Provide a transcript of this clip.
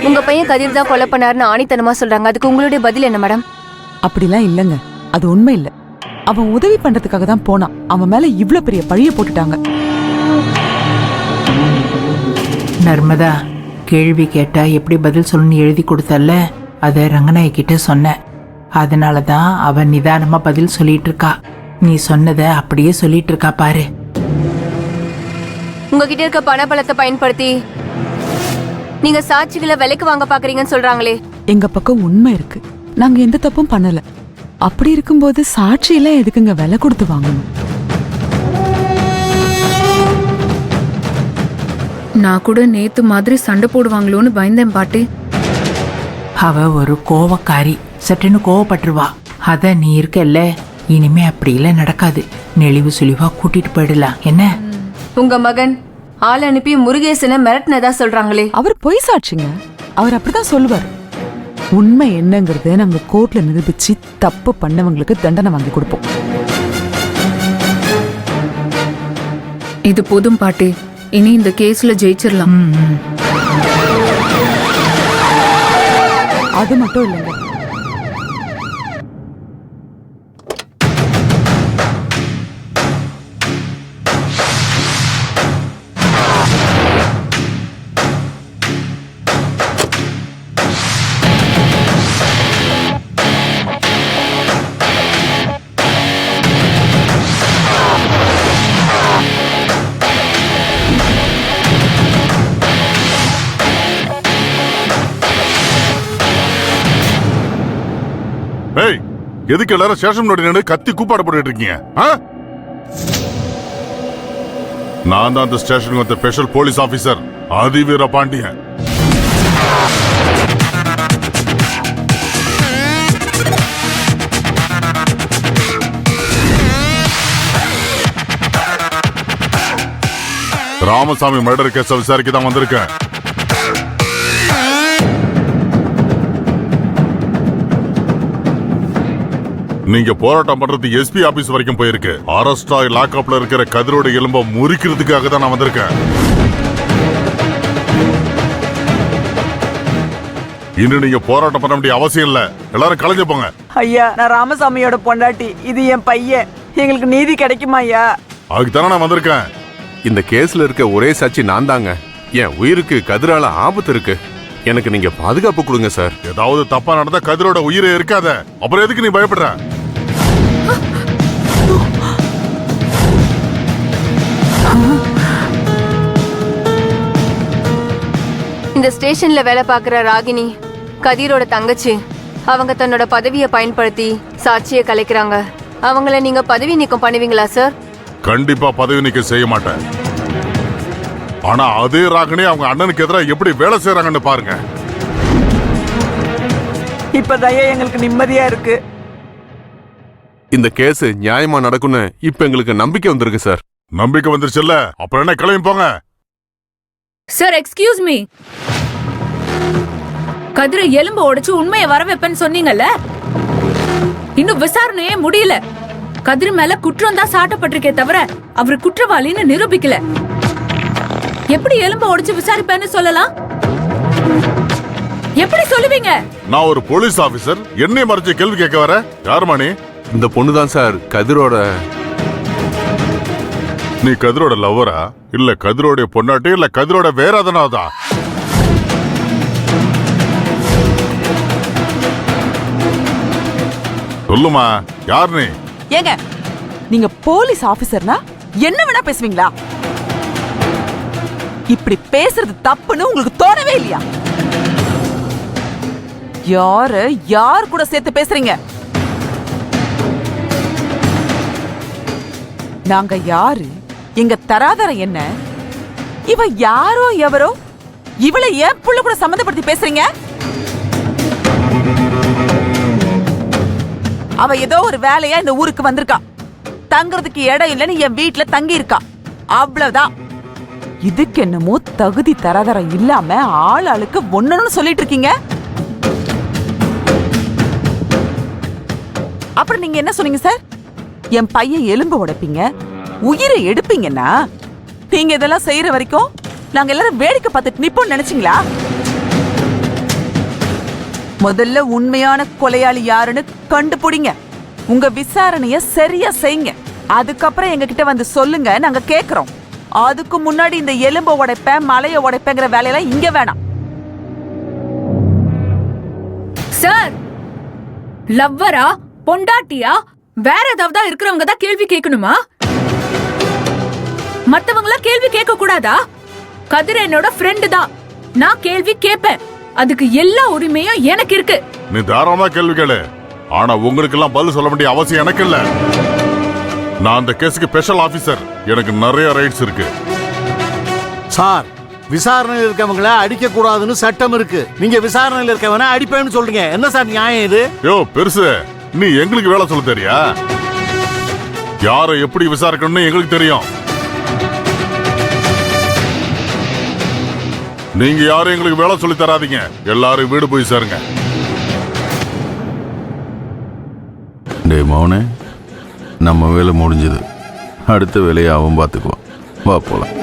உங்க பையன் கதிர் தான் கொலை பண்ணாருன்னு ஆணித்தனமா சொல்றாங்க. அதுக்கு உங்களுடைய பதில் என்ன மேடம்? அப்படிலாம் இல்லங்க, அது உண்மை இல்ல. அவன் உதவி பண்றதுக்காக தான் போனான். அவன் மேல இவ்ளோ பெரிய பழிய போட்டுட்டாங்க. நர்மதா, கேள்வி கேட்டா எப்படி பதில் சொல்லணும்னு எழுதி கொடுத்தல்ல, அதை ரங்கநாயகிட்ட சொன்ன. அதனாலதான் அவன் நிதானமா பதில் சொல்லிட்டு இருக்கா. நீ சொன்னதை அப்படியே சொல்லிட்டு இருக்கா பாரு. உங்ககிட்ட இருக்க பணபலத்தை பயன்படுத்தி நீங்க சாட்சிகளை விலைக்கு வாங்க பாக்குறீங்கன்னு சொல்றாங்களே. எங்க பக்கம் உண்மை இருக்கு, நாங்க எந்த தப்பும் பண்ணல. அப்படி இருக்கும்போது சாட்சி எல்லாம் எதுக்குங்க விலை கொடுத்து வாங்கணும்? நான் கூட நேத்து மாதிரி சண்டை போடுவாங்களோன்னு பயந்தேன் பாட்டி. அவ ஒரு கோவக்காரி, சட்டுன்னு கோவப்பட்டுருவா. அத நீ இருக்கல்ல, இனிமே அப்படிலாம் நடக்காது. நெளிவு சுழிவா கூட்டிட்டு போயிடலாம். என்ன? உங்க மகன் ஆள் அனுப்பி முருகேசனை மிரட்டினதா சொல்றாங்களே. அவர் பொய் சாட்சிங்க, அவர் அப்படிதான் சொல்லுவார். உண்மை என்னங்கறத நாங்க கோர்ட்ல நிரூபிச்சு தப்பு பண்ணவங்களுக்கு தண்டனை வாங்கி கொடுப்போம். இது போதும் பாட்டி, இனி இந்த கேஸ்ல ஜெயிச்சிடலாம். அது மட்டும் இல்லைங்க, ஏய், எதுக்கு எல்லாரும் ஸ்டேஷன் முன்னாடி நின்னு கத்தி கூப்பாடு போட்டுட்டு இருக்கீங்க? நான் தான் அந்த ஸ்டேஷனுக்கு வந்த special police officer Adhiveera Pandian. Ramasamy murder கேஸ விசாரிக்க தான் வந்திருக்கேன். நீங்க போராட்டம் பண்றது எஸ்பி ஆபீஸ் வரைக்கும் போயிருக்கு. அரெஸ்ட் ஆகி லாக்அப்ல இருக்கிற கதிரோட எலும்ப முறிக்கிறதுக்காக தான் நான் வந்திருக்கேன். இன்னும் நீங்க போராட்டம் பண்ண வேண்டிய அவசியம் இல்ல. எல்லாரும் கலைஞ்சு போங்க. ஐயா, நான் ராமசாமியோட பொண்டாட்டி, இது என் பையன். எங்களுக்கு நீதி கிடைக்குமா ஐயா? அதுக்கு தானே நான் வந்திருக்கேன். இந்த கேஸ்ல இருக்க ஒரே சாட்சி நான் தாங்க. என் உயிருக்கு கதிரால ஆபத்து இருக்கு. எனக்கு நீங்க பாதுகாப்பு கொடுங்க சார். ஏதாவது தப்பா நடந்தா கதிரோட உயிரே இருக்காத. அப்புறம் எதுக்கு நீ பயப்படுற? இந்த ஸ்டேஷன்ல வேலை பார்க்கிற ராகினி கதிரோட தங்கச்சி. அவங்க தன்னோட பதவியை பயன்படுத்தி சாட்சியை கலைக்கிறாங்க. அவங்கள நீங்க பதவி நீக்கம் பண்ணுவீங்களா சார்? கண்டிப்பா பதவி நீக்கம் செய்ய மாட்டேன். ஆனா அதே ராகினி அவங்க அண்ணனுக்கு எதிராக எப்படி வேலை செய்யறாங்கன்னு பாருங்க. இப்பதான் எங்களுக்கு நிம்மதியா இருக்கு. இந்த கேஸ் நியாயமா நடக்கும்னு இப்ப எங்களுக்கு நம்பிக்கை வந்திருக்கு சார். நம்பிக்கை வந்துருச்சுல்ல, அப்புறம் என்ன கிளம்பி போங்க. Sir, excuse me. கதிரை எலும்பு உடைச்சு உண்மையை வர வைப்பேன்னு சொன்னீங்கல்ல, இன்னும் விசாரணையே முடியல. கதிர் மேல குற்றம் தான் சாட்டப்பட்டிருக்கே தவிர அவரு குற்றவாளின்னு நிரூபிக்கல. எப்படி எலும்பு உடைச்சு விசாரிப்பேன்னு சொல்லலாம்? எப்படி சொல்லுவீங்க? நான் ஒரு போலீஸ் ஆபீசர், என்னை மறைச்சு கேள்வி கேட்க வர? யாருமா நீ? இந்த பொண்ணு தான் சார் கதிரோட. நீ கதிரோட லவ்வரா, இல்ல கதிரோட பொண்டாட்டி, இல்ல கதிரோட வேற எதனாவதா? சொல்லுமா, யார் நீ? ஏங்க, நீங்க போலீஸ் ஆபீசர்னா என்ன வேணா பேசுவீங்களா? இப்படி பேசுறது தப்புன்னு உங்களுக்கு தோணவே இல்லையா? யார் கூட சேர்த்து பேசுறீங்க? நாங்க யாரு? எங்க தராதரம் என்ன? இவ யாரோ எவரோ, இவளை ஏன் புள்ள கூட சம்மந்தப்படுத்தி பேசுறீங்க? அவ ஏதோ ஒரு வேலையா இந்த ஊருக்கு வந்திருக்கா. தங்குறதுக்கு இடம் இல்லைன்னு என் வீட்டுல தங்கி இருக்கா. அவ்வளவுதான். இதுக்கு என்னமோ தகுதி தராதரம் இல்லாம ஆளுக்கு ஒண்ணுன்னு சொல்லிட்டு இருக்கீங்க. அப்புறம் நீங்க என்ன சொன்னீங்க சார்? என் பையன் எலும்பு உடைப்பீங்க, உயிரை எடுப்பீங்கன்னா நீங்க இதெல்லாம் செய்யற வரைக்கும் நாங்க எல்லாரும் வேடிக்கை பார்த்துட்டு நிப்போம்னு நினைச்சீங்களா? முதல்ல உண்மையான கொலையாளி யாருன்னு கண்டுபிடிங்க. உங்க விசாரணைய சரியா செய்யுங்க. அதுக்கப்புறம் எங்க கிட்ட வந்து சொல்லுங்க, நாங்க கேக்குறோம். அதுக்கு முன்னாடி இந்த எலும்ப உடைப்பேன் மலைய உடைப்பேங்கிற வேலையெல்லாம் இங்க வேணாம். சார், லவ்வரா பொண்டாட்டியா வேற ஏதாவது இருக்கிறவங்க தான் கேள்வி கேட்கணுமா? மத்தவங்கள கேள்வி கேட்க கூடாதா? கதிர் என்னோட ஃப்ரெண்டு தான், நான் கேள்வி கேட்பேன். அதுக்கு எல்லா உரிமையும் எனக்கு இருக்கு. நீ தாராளமா கேள்வி கேளு. ஆனா உங்களுக்கு எல்லாம் பதில் சொல்ல வேண்டிய அவசியம் எனக்கு இல்ல. நான் அந்த கேஸுக்கு ஸ்பெஷல் ஆபீசர். எனக்கு நிறைய ரைட்ஸ் இருக்கு. சார், விசாரணையில் இருக்கவங்கள அடிக்க கூடாதுன்னு சட்டம் இருக்கு. நீங்க விசாரணையில் இருக்கவன அடிப்பேன்னு சொல்றீங்க. என்ன சார் நியாயம் இது? யோ பெருசு, நீ எங்களுக்கு வேலை சொல்ல தெரியா? யாரை எப்படி விசாரிக்கணும்னு எங்களுக்கு தெரியும். நீங்க யாரும் எங்களுக்கு வேலை சொல்லி தராதீங்க. எல்லாரும் வீடு போய் சேருங்க. டேய் மௌனே, நம்ம வேலை முடிஞ்சது. அடுத்த வேலையை அவன் பார்த்துக்குவான். வா போலாம்.